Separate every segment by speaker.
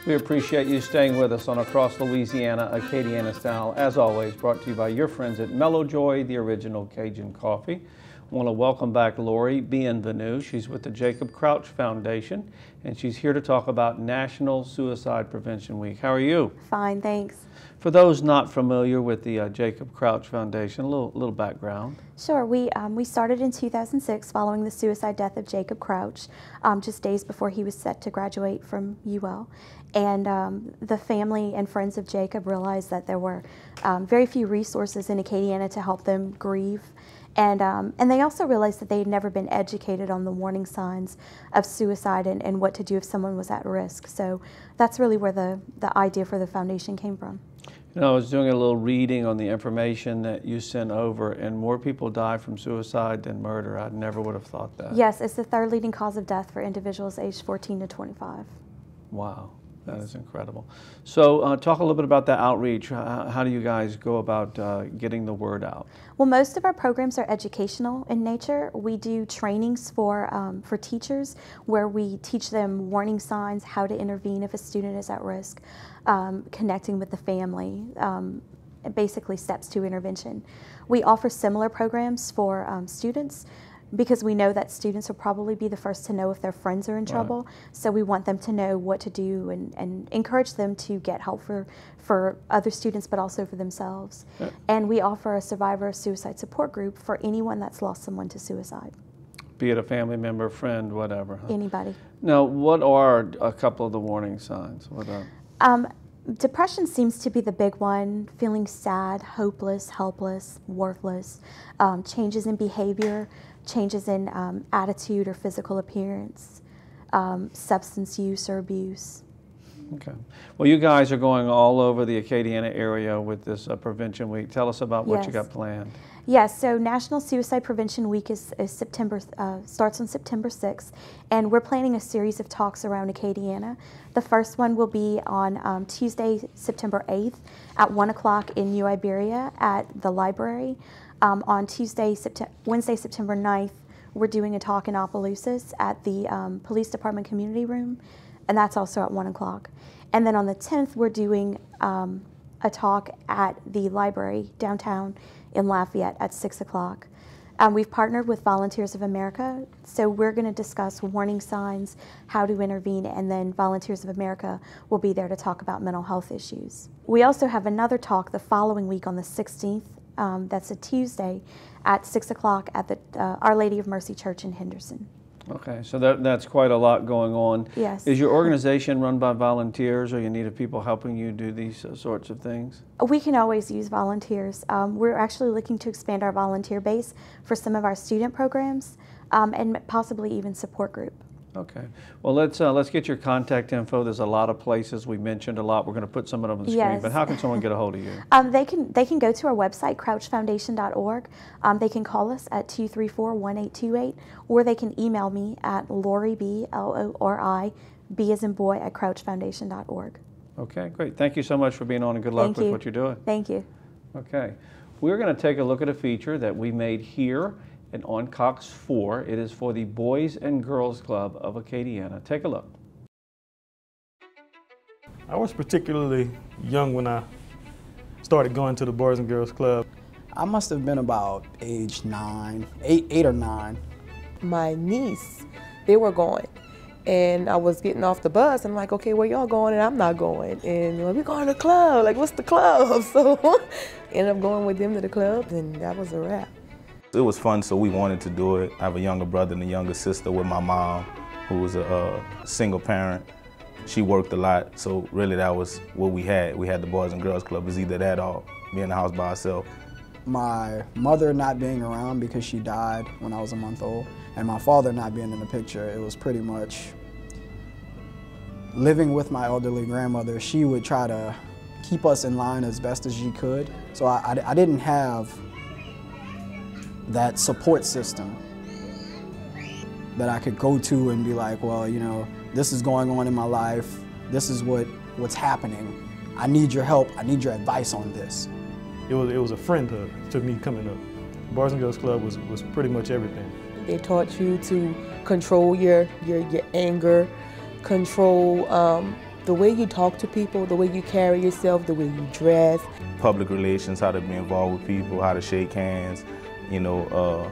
Speaker 1: We appreciate you staying with us on Across Louisiana, Acadiana Style. As always, brought to you by your friends at Mellow Joy, the original Cajun coffee. I want to welcome back Lori Bienvenu. She's with the Jacob Crouch Foundation, and she's here to talk about National Suicide Prevention Week. How are you?
Speaker 2: Fine, thanks.
Speaker 1: For those not familiar with the Jacob Crouch Foundation, a little background.
Speaker 2: Sure. We started in 2006 following the suicide death of Jacob Crouch, just days before he was set to graduate from UL. And the family and friends of Jacob realized that there were very few resources in Acadiana to help them grieve. And they also realized that they had never been educated on the warning signs of suicide and what to do if someone was at risk. So that's really where the idea for the foundation came from.
Speaker 1: You know, I was doing a little reading on the information that you sent over, and more people die from suicide than murder. I never would have thought that.
Speaker 2: Yes, it's the third leading cause of death for individuals aged 14 to 25.
Speaker 1: Wow, that is incredible. So talk a little bit about the outreach. How do you guys go about getting the word out?
Speaker 2: Well, most of our programs are educational in nature. We do trainings for teachers where we teach them warning signs, how to intervene if a student is at risk, connecting with the family, basically steps to intervention. We offer similar programs for students because we know that students will probably be the first to know if their friends are in trouble. So we want them to know what to do and encourage them to get help for other students, but also for themselves. Yeah. And we offer a survivor suicide support group for anyone that's lost someone to suicide.
Speaker 1: Be it a family member, friend, whatever. Huh?
Speaker 2: Anybody.
Speaker 1: Now, what are a couple of the warning signs?
Speaker 2: Depression seems to be the big one, feeling sad, hopeless, helpless, worthless, changes in behavior, changes in attitude or physical appearance, substance use or abuse.
Speaker 1: Okay. Well, you guys are going all over the Acadiana area with this Prevention Week. Tell us about what you got planned.
Speaker 2: Yes, so National Suicide Prevention Week is starts on September 6th, and we're planning a series of talks around Acadiana. The first one will be on Tuesday, September 8th at 1 o'clock in New Iberia at the library. On Wednesday, September 9th, we're doing a talk in Opelousas at the Police Department Community Room, and that's also at 1 o'clock. And then on the 10th, we're doing a talk at the library downtown in Lafayette at 6 o'clock. We've partnered with Volunteers of America, so we're going to discuss warning signs, how to intervene, and then Volunteers of America will be there to talk about mental health issues. We also have another talk the following week on the 16th, that's a Tuesday, at 6 o'clock at the Our Lady of Mercy Church in Henderson.
Speaker 1: Okay, so that's quite a lot going on.
Speaker 2: Yes.
Speaker 1: Is your organization run by volunteers, or you need people helping you do these sorts of things?
Speaker 2: We can always use volunteers. We're actually looking to expand our volunteer base for some of our student programs and possibly even support group.
Speaker 1: Okay. Well, let's get your contact info. There's a lot of places. We mentioned a lot. We're going to put some of them on the screen. But how can someone get a hold of you?
Speaker 2: They can go to our website, crouchfoundation.org. They can call us at 234-1828, or they can email me at Lori, L-O-R-I, B as in boy, at crouchfoundation.org.
Speaker 1: Okay, great. Thank you so much for being on, and good luck with what you're doing.
Speaker 2: Thank you.
Speaker 1: Okay. We're going to take a look at a feature that we made here and on Cox 4. It is for the Boys and Girls Club of Acadiana. Take a look.
Speaker 3: I was particularly young when I started going to the Boys and Girls Club.
Speaker 4: I must have been about age 8 or 9.
Speaker 5: My niece, they were going. And I was getting off the bus, and I'm like, okay, where y'all going? And I'm not going. And we're going to the club. Like, what's the club? So ended up going with them to the club, and that was a wrap.
Speaker 6: It was fun, so we wanted to do it. I have a younger brother and a younger sister with my mom, who was a single parent. She worked a lot, so really that was what we had. We had the Boys and Girls Club. It was either that or be in the house by herself.
Speaker 4: My mother not being around because she died when I was a month old, and my father not being in the picture, it was pretty much living with my elderly grandmother. She would try to keep us in line as best as she could, so I didn't have that support system that I could go to and be like, well, you know, this is going on in my life, this is what's happening, I need your help, I need your advice on this.
Speaker 3: It was a friendhood to me coming up. Boys and Girls Club was pretty much everything.
Speaker 5: They taught you to control your anger, control The way you talk to people, the way you carry yourself, the way you dress.
Speaker 6: Public relations, how to be involved with people, how to shake hands, you know,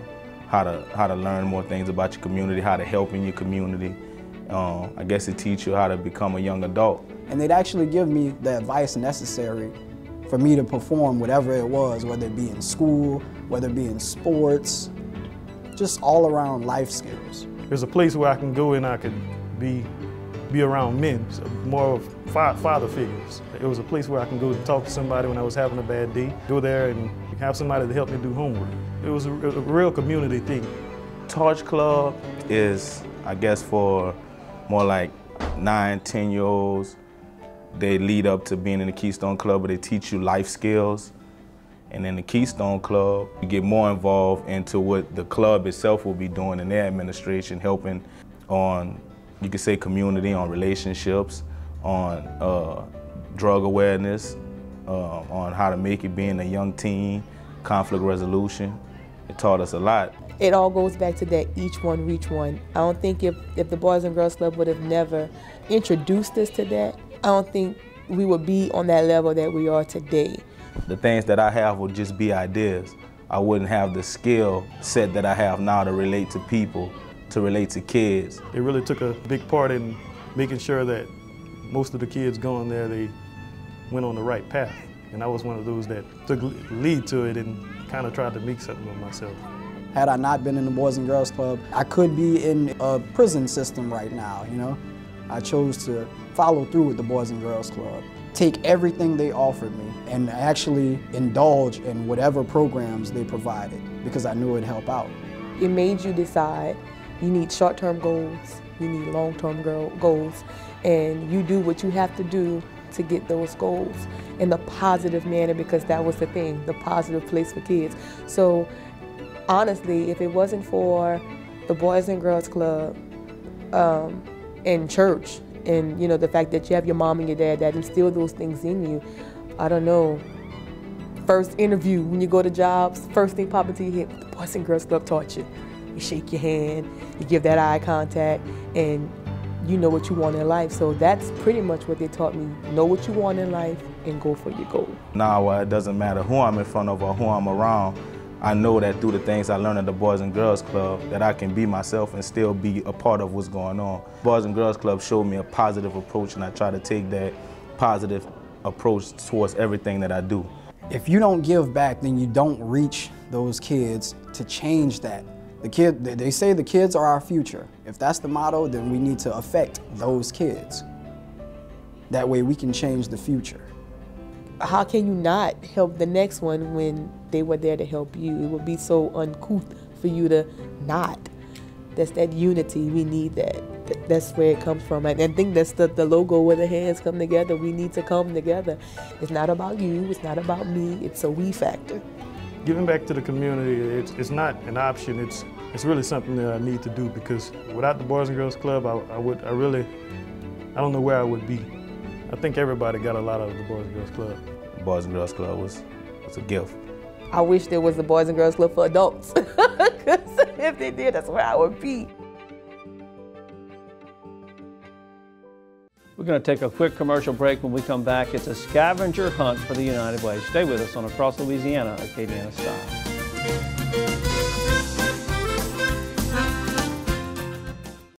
Speaker 6: how to learn more things about your community, how to help in your community. I guess it teaches you how to become a young adult.
Speaker 4: And they'd actually give me the advice necessary for me to perform whatever it was, whether it be in school, whether it be in sports, just all around life skills.
Speaker 3: There's a place where I can go and I can be around men, so more of father figures. It was a place where I can go to talk to somebody when I was having a bad day, go there and have somebody to help me do homework. It was a real community thing.
Speaker 6: Torch Club is, I guess, for more like 9, 10-year-olds. They lead up to being in the Keystone Club, where they teach you life skills. And in the Keystone Club, you get more involved into what the club itself will be doing in their administration, helping on, you could say, community, on relationships, on drug awareness, on how to make it being a young teen, conflict resolution. It taught us a lot.
Speaker 5: It all goes back to that each one reach one. I don't think if the Boys and Girls Club would have never introduced us to that, I don't think we would be on that level that we are today.
Speaker 6: The things that I have would just be ideas. I wouldn't have the skill set that I have now to relate to people, to relate to kids.
Speaker 3: It really took a big part in making sure that most of the kids going there, they went on the right path. And I was one of those that took lead to it and kind of tried to make something of myself.
Speaker 4: Had I not been in the Boys and Girls Club, I could be in a prison system right now, you know? I chose to follow through with the Boys and Girls Club, take everything they offered me, and actually indulge in whatever programs they provided because I knew it'd help out.
Speaker 5: It made you decide you need short-term goals, you need long-term goals, and you do what you have to do to get those goals in the positive manner, because that was the thing, the positive place for kids. So honestly, if it wasn't for the Boys and Girls Club and church, and you know, the fact that you have your mom and your dad that instill those things in you, I don't know. First interview, when you go to jobs, first thing popping to your head, the Boys and Girls Club taught you. You shake your hand, you give that eye contact, and you know what you want in life. So that's pretty much what they taught me. Know what you want in life and go for your goal.
Speaker 6: Now it doesn't matter who I'm in front of or who I'm around. I know that through the things I learned at the Boys and Girls Club that I can be myself and still be a part of what's going on. Boys and Girls Club showed me a positive approach, and I try to take that positive approach towards everything that I do.
Speaker 4: If you don't give back, then you don't reach those kids to change that. They say the kids are our future. If that's the motto, then we need to affect those kids. That way we can change the future.
Speaker 5: How can you not help the next one when they were there to help you? It would be so uncouth for you to not. That's that unity. We need that. That's where it comes from. And I think that's the logo where the hands come together. We need to come together. It's not about you. It's not about me. It's a we factor.
Speaker 3: Giving back to the community, it's not an option. It's really something that I need to do, because without the Boys and Girls Club, I don't know where I would be. I think everybody got a lot out of the Boys and Girls Club.
Speaker 6: The Boys and Girls Club was a gift.
Speaker 5: I wish there was a Boys and Girls Club for adults, because if they did, that's where I would be.
Speaker 1: We're going to take a quick commercial break. When we come back, it's a scavenger hunt for the United Way. Stay with us on Across Louisiana, Acadiana Style.